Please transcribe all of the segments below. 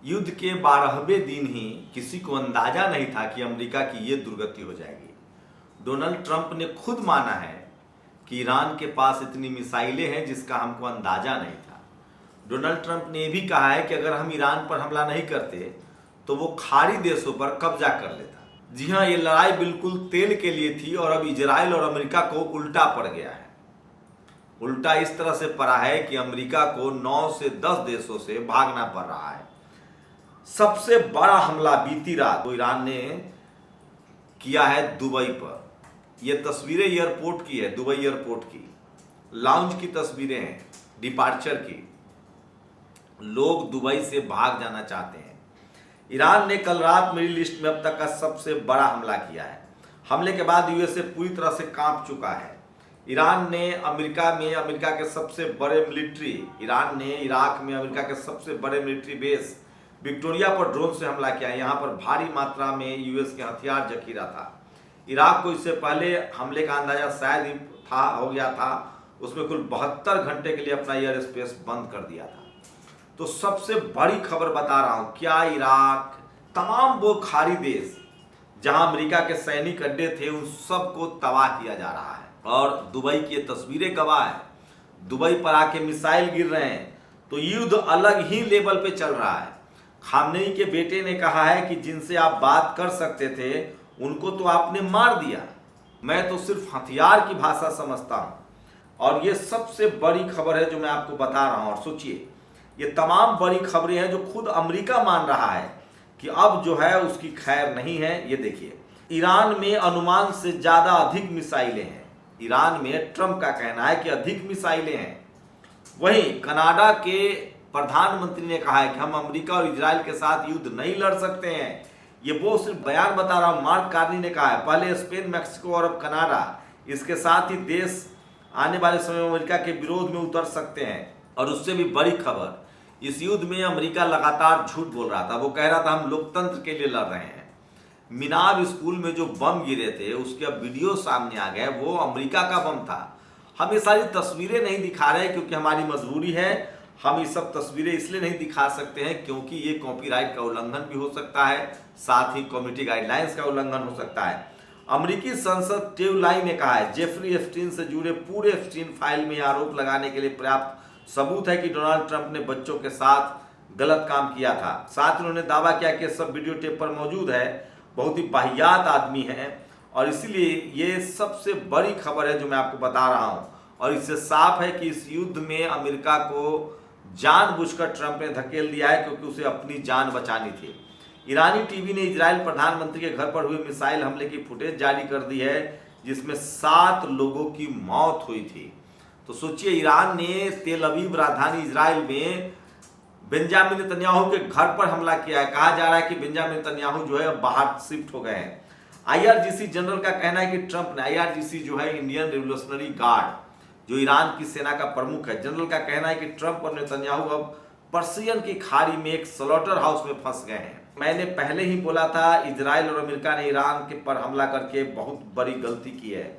युद्ध के 12वें दिन ही किसी को अंदाजा नहीं था कि अमेरिका की ये दुर्गति हो जाएगी। डोनाल्ड ट्रंप ने खुद माना है कि ईरान के पास इतनी मिसाइलें हैं जिसका हमको अंदाजा नहीं था। डोनाल्ड ट्रंप ने यह भी कहा है कि अगर हम ईरान पर हमला नहीं करते तो वो खाड़ी देशों पर कब्जा कर लेता। जी हाँ, ये लड़ाई बिल्कुल तेल के लिए थी और अब इजराइल और अमेरिका को उल्टा पड़ गया है। उल्टा इस तरह से पड़ा है कि अमेरिका को 9 से 10 देशों से भागना पड़ रहा है। सबसे बड़ा हमला बीती रात तो ईरान ने किया है दुबई पर। यह तस्वीरें एयरपोर्ट की है, दुबई एयरपोर्ट की, लाउंज की तस्वीरें हैं, डिपार्चर की। लोग दुबई से भाग जाना चाहते हैं। ईरान ने कल रात मिडिल ईस्ट में अब तक का सबसे बड़ा हमला किया है। हमले के बाद यूएसए पूरी तरह से कांप चुका है। ईरान ने अमेरिका के सबसे बड़े मिलिट्री, ईरान ने इराक में अमेरिका के सबसे बड़े मिलिट्री बेस विक्टोरिया पर ड्रोन से हमला किया। यहाँ पर भारी मात्रा में यूएस के हथियार जखीरा था। इराक को इससे पहले हमले का अंदाजा शायद ही हो गया था। उसमें कुल 72 घंटे के लिए अपना एयर स्पेस बंद कर दिया था। तो सबसे बड़ी खबर बता रहा हूं, क्या इराक, तमाम वो खाड़ी देश जहां अमेरिका के सैनिक अड्डे थे, उन सबको तबाह किया जा रहा है। और दुबई की ये तस्वीरें गवाह है। दुबई पर आके मिसाइल गिर रहे हैं। तो युद्ध अलग ही लेवल पे चल रहा है। खामनेई के बेटे ने कहा है कि जिनसे आप बात कर सकते थे उनको तो आपने मार दिया। मैं तो सिर्फ हथियार की भाषा समझता हूं। और ये सबसे बड़ी खबर है जो मैं आपको बता रहा हूं। और सोचिए, ये तमाम बड़ी खबरें हैं जो खुद अमेरिका मान रहा है कि अब जो है उसकी खैर नहीं है। ये देखिए, ईरान में अनुमान से ज्यादा अधिक मिसाइलें हैं। ईरान में ट्रंप का कहना है कि अधिक मिसाइलें हैं। वहीं कनाडा के प्रधानमंत्री ने कहा है कि हम अमेरिका और इजराइल के साथ युद्ध नहीं लड़ सकते हैं। ये वो सिर्फ बयान बता रहा हूं। मार्क कार्नी ने कहा है, पहले स्पेन, मैक्सिको और अब कनाडा, इसके साथ ही देश आने वाले समय में अमेरिका के विरोध में उतर सकते हैं। और उससे भी बड़ी खबर, इस युद्ध में अमेरिका लगातार झूठ बोल रहा था। वो कह रहा था हम लोकतंत्र के लिए लड़ रहे हैं। मिनाब स्कूल में जो बम गिरे थे उसके अब वीडियो सामने आ गए, वो अमेरिका का बम था। हम ये सारी तस्वीरें नहीं दिखा रहे क्योंकि हमारी मजबूरी है। हम ये सब तस्वीरें इसलिए नहीं दिखा सकते हैं क्योंकि ये कॉपीराइट का उल्लंघन भी हो सकता है, साथ ही कमेटी गाइडलाइंस का उल्लंघन हो सकता है। अमेरिकी सांसद टेव लाई ने कहा है, जेफरी एप्स्टीन से जुड़े पूरे एप्स्टीन फाइल में आरोप लगाने के लिए पर्याप्त सबूत है कि डोनाल्ड ट्रंप ने बच्चों के साथ गलत काम किया था। साथ ही उन्होंने दावा किया कि सब वीडियो टेप पर मौजूद है। बहुत ही वाहियात आदमी है और इसीलिए ये सबसे बड़ी खबर है जो मैं आपको बता रहा हूं। और इससे साफ है कि इस युद्ध में अमेरिका को जानबूझकर ट्रंप ने धकेल दिया है क्योंकि उसे अपनी जान बचानी थी। ईरानी टीवी ने इजराइल प्रधानमंत्री के घर पर हुए मिसाइल हमले की फुटेज जारी कर दी है जिसमें 7 लोगों की मौत हुई थी। तो सोचिए, ईरान ने तेल अवीव राजधानी इजराइल में बेंजामिन नेतन्याहू के घर पर हमला किया है। कहा जा रहा है कि बेंजामिन नेतन्याहू जो है बाहर शिफ्ट हो गए हैं। आईआरजीसी जनरल का कहना है कि ट्रंप ने, आईआरजीसी जो है इंडियन रिवोल्यूशनरी गार्ड, जो ईरान की सेना का प्रमुख है, जनरल का कहना है कि ट्रंप और नेतन्याहू अब पर्सियन की खाड़ी में एक स्लॉटर हाउस में फंस गए हैं। मैंने पहले ही बोला था, इजराइल और अमेरिका ने ईरान के पर हमला करके बहुत बड़ी गलती की है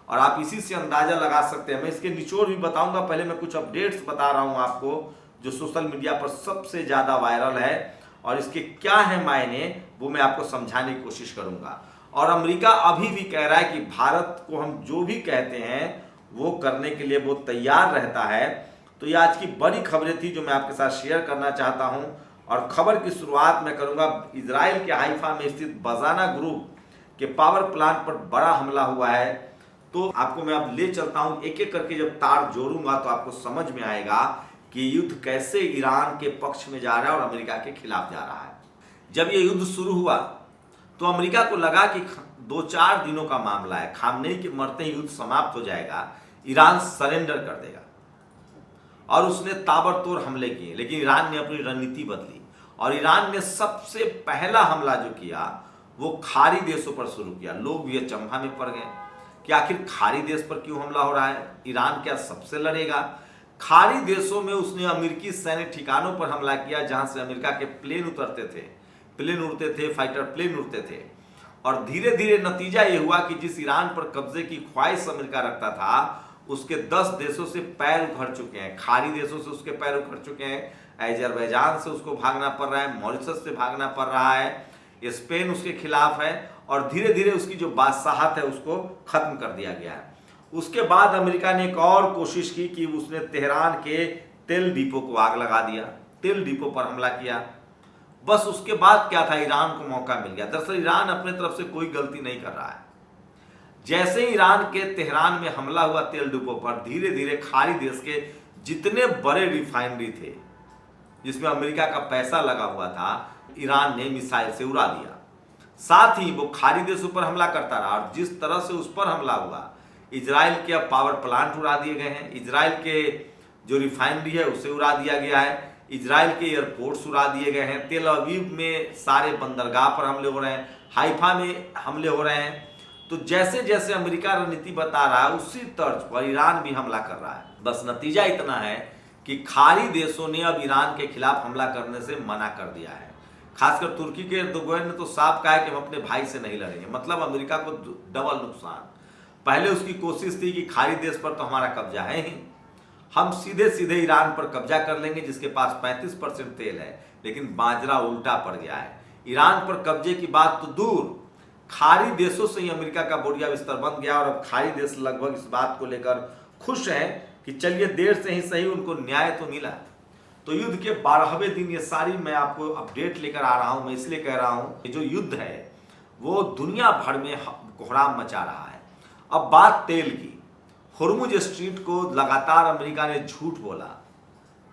और आप इसी से अंदाजा लगा सकते हैं। मैं इसके निचोड़ भी बताऊंगा। पहले मैं कुछ अपडेट्स बता रहा हूं आपको जो सोशल मीडिया पर सबसे ज्यादा वायरल है और इसके क्या है मायने, वो मैं आपको समझाने की कोशिश करूंगा। और अमेरिका अभी भी कह रहा है कि भारत को हम जो भी कहते हैं वो करने के लिए वो तैयार रहता है। तो ये आज की बड़ी खबरें थी जो मैं आपके साथ शेयर करना चाहता हूं। और खबर की शुरुआत मैं करूंगा, इजराइल के हाइफा में स्थित बजाना ग्रुप के पावर प्लांट पर बड़ा हमला हुआ है। तो आपको मैं अब ले चलता हूं, एक एक करके जब तार जोड़ूंगा तो आपको समझ में आएगा कि युद्ध कैसे ईरान के पक्ष में जा रहा है और अमेरिका के खिलाफ जा रहा है। जब ये युद्ध शुरू हुआ तो अमेरिका को लगा कि 2-4 दिनों का मामला है, खामनेई के मरते ही युद्ध समाप्त हो जाएगा, ईरान सरेंडर कर देगा। और उसने ताबड़तोड़ हमले किए। लेकिन ईरान ने अपनी रणनीति बदली और ईरान ने सबसे पहला हमला जो किया वो खाड़ी देशों पर शुरू किया। लोग भी अचंभा में पड़ गए कि आखिर खाड़ी देश पर क्यों हमला हो रहा है, ईरान क्या सबसे लड़ेगा। खाड़ी देशों में उसने अमेरिकी सैन्य ठिकानों पर हमला किया जहां से अमेरिका के प्लेन उतरते थे, प्लेन उड़ते थे, फाइटर प्लेन उड़ते थे। और धीरे धीरे नतीजा यह हुआ कि जिस ईरान पर कब्जे की ख्वाहिश अमेरिका रखता था उसके 10 देशों से पैर उखड़ चुके हैं, खाड़ी देशों से उसके पैर उखड़ चुके हैं। अजरबैजान से उसको भागना पड़ रहा है, मॉरिशस से भागना पड़ रहा है, स्पेन उसके खिलाफ है और धीरे धीरे उसकी जो बादशाहत है उसको खत्म कर दिया गया है। उसके बाद अमेरिका ने एक और कोशिश की कि उसने तेहरान के तेल डिपो को आग लगा दिया, तेल डिपो पर हमला किया। बस उसके बाद क्या था, ईरान को मौका मिल गया। दरअसल ईरान अपने तरफ से कोई गलती नहीं कर रहा है। जैसे ही ईरान के तेहरान में हमला हुआ तेल डिपो पर, धीरे धीरे खाड़ी देश के जितने बड़े रिफाइनरी थे जिसमें अमेरिका का पैसा लगा हुआ था, ईरान ने मिसाइल से उड़ा दिया। साथ ही वो खाड़ी देशों पर हमला करता रहा और जिस तरह से उस पर हमला हुआ, इजराइल के अब पावर प्लांट उड़ा दिए गए हैं, इजराइल के जो रिफाइनरी है उसे उड़ा दिया गया है, इजराइल के एयरपोर्ट्स उड़ा दिए गए हैं, तेल अवीव में सारे बंदरगाह पर हमले हो रहे हैं, हाइफा में हमले हो रहे हैं। तो जैसे जैसे अमेरिका रणनीति बता रहा है उसी तर्ज पर ईरान भी हमला कर रहा है। बस नतीजा इतना है कि खाड़ी देशों ने अब ईरान के खिलाफ हमला करने से मना कर दिया है। खासकर तुर्की के एर्दोगन ने तो साफ कहा है कि हम अपने भाई से नहीं लड़ेंगे। मतलब अमेरिका को डबल नुकसान। पहले उसकी कोशिश थी कि खाड़ी देश पर तो हमारा कब्जा है ही, हम सीधे सीधे ईरान पर कब्जा कर लेंगे जिसके पास 35% तेल है, लेकिन बाजरा उल्टा पड़ गया है। ईरान पर कब्जे की बात तो दूर, खाड़ी देशों से ही अमेरिका का बोरिया बिस्तर बन गया और अब खाड़ी देश लगभग इस बात को लेकर खुश हैं कि चलिए देर से ही सही उनको न्याय तो मिला। तो युद्ध के 12वें दिन ये सारी मैं आपको अपडेट लेकर आ रहा हूं। मैं इसलिए कह रहा हूं कि जो युद्ध है वो दुनिया भर में कोहराम मचा रहा है। अब बात तेल की, होर्मुज स्ट्रीट को लगातार अमेरिका ने झूठ बोला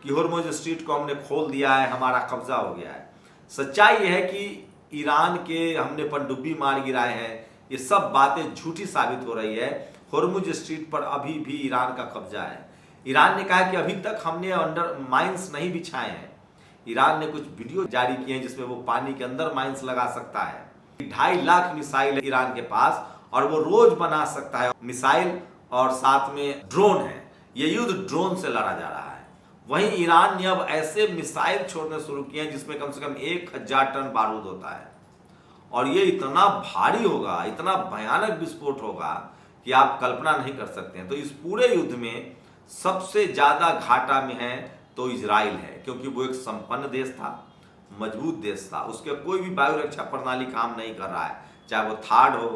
कि होर्मुज स्ट्रीट को हमने खोल दिया है, हमारा कब्जा हो गया है। सच्चाई यह है कि ईरान के हमने पनडुब्बी मार गिराए हैं, ये सब बातें झूठी साबित हो रही है। होर्मुज स्ट्रीट पर अभी भी ईरान का कब्जा है। ईरान ने कहा कि अभी तक हमने अंडर माइंस नहीं बिछाए हैं। ईरान ने कुछ वीडियो जारी किए हैं जिसमें वो पानी के अंदर माइंस लगा सकता है। 2.5 लाख मिसाइल है ईरान के पास और वो रोज बना सकता है मिसाइल, और साथ में ड्रोन है। ये युद्ध ड्रोन से लड़ा जा रहा है। वहीं ईरान ने अब ऐसे मिसाइल छोड़ने शुरू किए हैं जिसमें कम से कम 1000 टन बारूद होता है और ये इतना भारी होगा, इतना भयानक विस्फोट होगा कि आप कल्पना नहीं कर सकते हैं। तो इस पूरे युद्ध में सबसे ज्यादा घाटा में है तो इजराइल है, क्योंकि वो एक संपन्न देश था, मजबूत देश था, उसके कोई भी वायु रक्षा प्रणाली काम नहीं कर रहा है, चाहे वो थाड हो,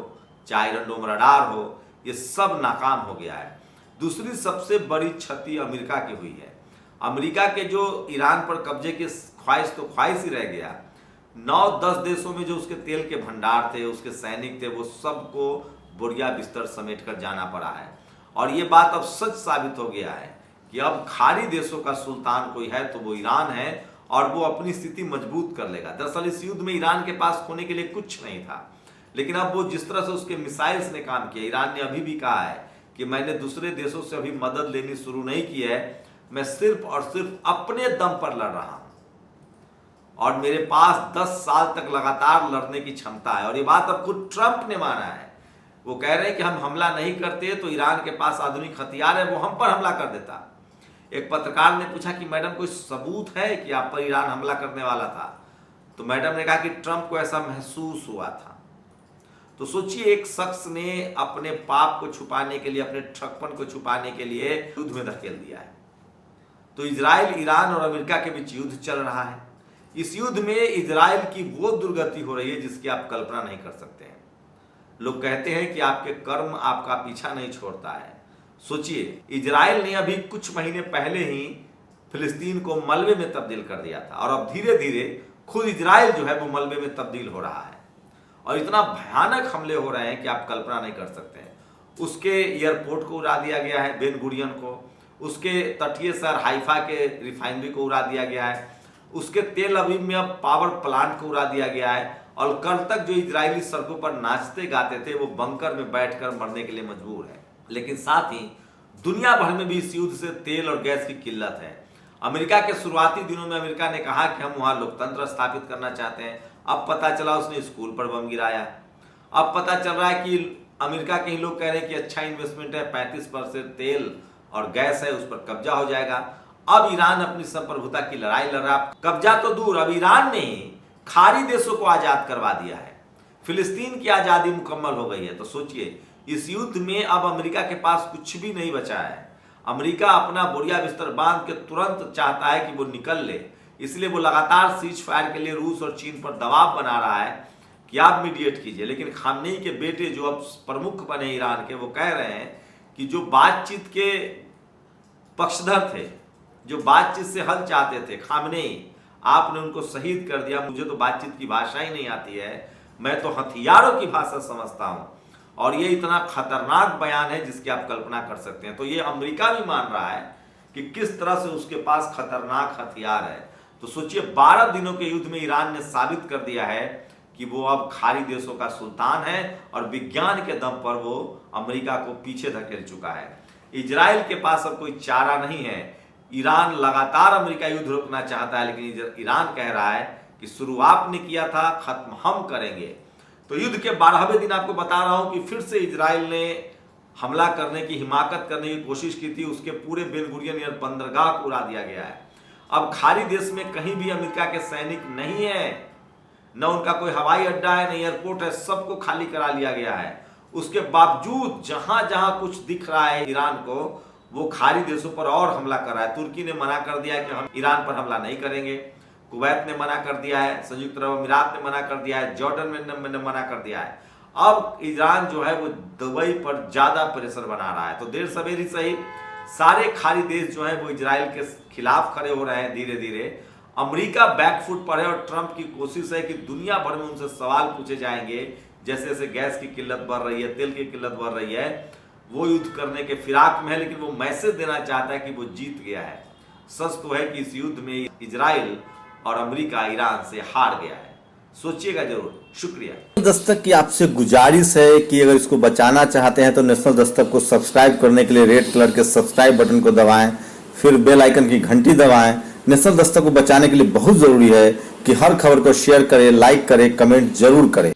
चाहे आयरन डोम रडार हो, ये सब नाकाम हो गया है। दूसरी सबसे बड़ी क्षति अमेरिका की हुई है। अमेरिका के जो ईरान पर कब्जे की ख्वाहिश तो ख्वाहिश ही रह गया, 9-10 देशों में जो उसके तेल के भंडार थे, उसके सैनिक थे, वो सबको बोरिया बिस्तर समेट कर जाना पड़ा है। और ये बात अब सच साबित हो गया है कि अब खाड़ी देशों का सुल्तान कोई है तो वो ईरान है और वो अपनी स्थिति मजबूत कर लेगा। दरअसल इस युद्ध में ईरान के पास खोने के लिए कुछ नहीं था, लेकिन अब वो जिस तरह से उसके मिसाइल्स ने काम किया, ईरान ने अभी भी कहा है कि मैंने दूसरे देशों से अभी मदद लेनी शुरू नहीं की है, मैं सिर्फ और सिर्फ अपने दम पर लड़ रहा हूं और मेरे पास 10 साल तक लगातार लड़ने की क्षमता है। और ये बात अब खुद ट्रंप ने माना है। वो कह रहे हैं कि हम हमला नहीं करते तो ईरान के पास आधुनिक हथियार है, वो हम पर हमला कर देता। एक पत्रकार ने पूछा कि मैडम कोई सबूत है कि आप पर ईरान हमला करने वाला था? तो मैडम ने कहा कि ट्रंप को ऐसा महसूस हुआ था। तो सोचिए, एक शख्स ने अपने पाप को छुपाने के लिए, अपने ठगपन को छुपाने के लिए युद्ध में धकेल दिया है। तो इजराइल, ईरान और अमेरिका के बीच युद्ध चल रहा है। इस युद्ध में इजराइल की वो दुर्गति हो रही है जिसकी आप कल्पना नहीं कर सकते हैं। लोग कहते हैं कि आपके कर्म आपका पीछा नहीं छोड़ता है। सोचिए, इजराइल ने अभी कुछ महीने पहले ही फिलिस्तीन को मलबे में तब्दील कर दिया था और अब धीरे धीरे खुद इजराइल जो है वो मलबे में तब्दील हो रहा है और इतना भयानक हमले हो रहे हैं कि आप कल्पना नहीं कर सकते हैं। उसके एयरपोर्ट को उड़ा दिया गया है, बेन गुरियन को, उसके तटीय शहर हाइफा के रिफाइनरी को उड़ा दिया गया है, उसके तेल अवीव में अब पावर प्लांट को उड़ा दिया गया है और कल तक जो इजरायली सड़कों पर नाचते गाते थे वो बंकर में बैठकर मरने के लिए मजबूर है। लेकिन साथ ही दुनिया भर में भी इस युद्ध से तेल और गैस की किल्लत है। अमेरिका के शुरुआती दिनों में अमेरिका ने कहा कि हम वहां लोकतंत्र स्थापित करना चाहते हैं। अब पता चला उसने स्कूल पर बम गिराया। अब पता चल रहा है कि अमेरिका के ही लोग कह रहे हैं कि अच्छा इन्वेस्टमेंट है, 35% तेल और गैस है, उस पर कब्जा हो जाएगा। अब ईरान अपनी संप्रभुता की लड़ाई लड़ रहा। कब्जा तो दूर, अब ईरान ने खाड़ी देशों को आजाद करवा दिया है। फिलिस्तीन की आजादी मुकम्मल हो गई है। तो सोचिए, इस युद्ध में अब अमेरिका के पास कुछ भी नहीं बचा है। अमेरिका अपना बोरिया बिस्तर बांध के तुरंत चाहता है कि वो निकल ले, इसलिए वो लगातार सीज फायर के लिए रूस और चीन पर दबाव बना रहा है कि आप मीडिएट कीजिए। लेकिन खामनेई के बेटे जो अब प्रमुख बने ईरान के, वो कह रहे हैं कि जो बातचीत के पक्षधर थे, जो बातचीत से हल चाहते थे, खामनेई, आपने उनको शहीद कर दिया। मुझे तो बातचीत की भाषा ही नहीं आती है, मैं तो हथियारों की भाषा समझता हूं। और ये इतना खतरनाक बयान है जिसकी आप कल्पना कर सकते हैं। तो ये अमेरिका भी मान रहा है कि किस तरह से उसके पास खतरनाक हथियार है। तो सोचिए, 12 दिनों के युद्ध में ईरान ने साबित कर दिया है कि वो अब खाड़ी देशों का सुल्तान है और विज्ञान के दम पर वो अमेरिका को पीछे धकेल चुका है। इजराइल के पास अब कोई चारा नहीं है। ईरान लगातार अमेरिका युद्ध रोकना चाहता है, लेकिन ईरान कह रहा है कि शुरू आपने किया था, खत्म हम करेंगे। तो युद्ध के 12वें दिन आपको बता रहा हूं कि फिर से इजराइल ने हमला करने की, हिमाकत करने की कोशिश की थी। उसके पूरे बेन गुरियन एयर बंदरगाह को उड़ा दिया गया है। अब खाड़ी देश में कहीं भी अमेरिका के सैनिक नहीं है, न उनका कोई हवाई अड्डा है, न एयरपोर्ट है, सबको खाली करा लिया गया है। उसके बावजूद जहां जहां कुछ दिख रहा है ईरान को, वो खाड़ी देशों पर और हमला कर रहा है। तुर्की ने मना कर दिया है कि हम ईरान पर हमला नहीं करेंगे, कुवैत ने मना कर दिया है, संयुक्त अरब अमीरात ने मना कर दिया है, जॉर्डन ने मना कर दिया है। अब ईरान जो है वो दुबई पर ज्यादा प्रेशर बना रहा है। तो देर सवेरी सही सारे खाड़ी देश जो है वो इजराइल के खिलाफ खड़े हो रहे हैं धीरे धीरे। अमेरिका बैकफुट पर है और ट्रंप की कोशिश है कि दुनिया भर में उनसे सवाल पूछे जाएंगे। जैसे जैसे गैस की किल्लत बढ़ रही है, तेल की किल्लत बढ़ रही है, वो युद्ध करने के फिराक में है, लेकिन वो मैसेज देना चाहता है कि वो जीत गया है। सच तो है कि इस युद्ध में इजराइल और अमेरिका ईरान से हार गया है। सोचिएगा जरूर। शुक्रिया। दस्तक की आपसे गुजारिश है कि अगर इसको बचाना चाहते हैं तो नेशनल दस्तक को सब्सक्राइब करने के लिए रेड कलर के सब्सक्राइब बटन को दबाएं, फिर बेल आइकन की घंटी दबाएं। नेशनल दस्तक को बचाने के लिए बहुत जरूरी है कि हर खबर को शेयर करें, लाइक करें, कमेंट जरूर करें।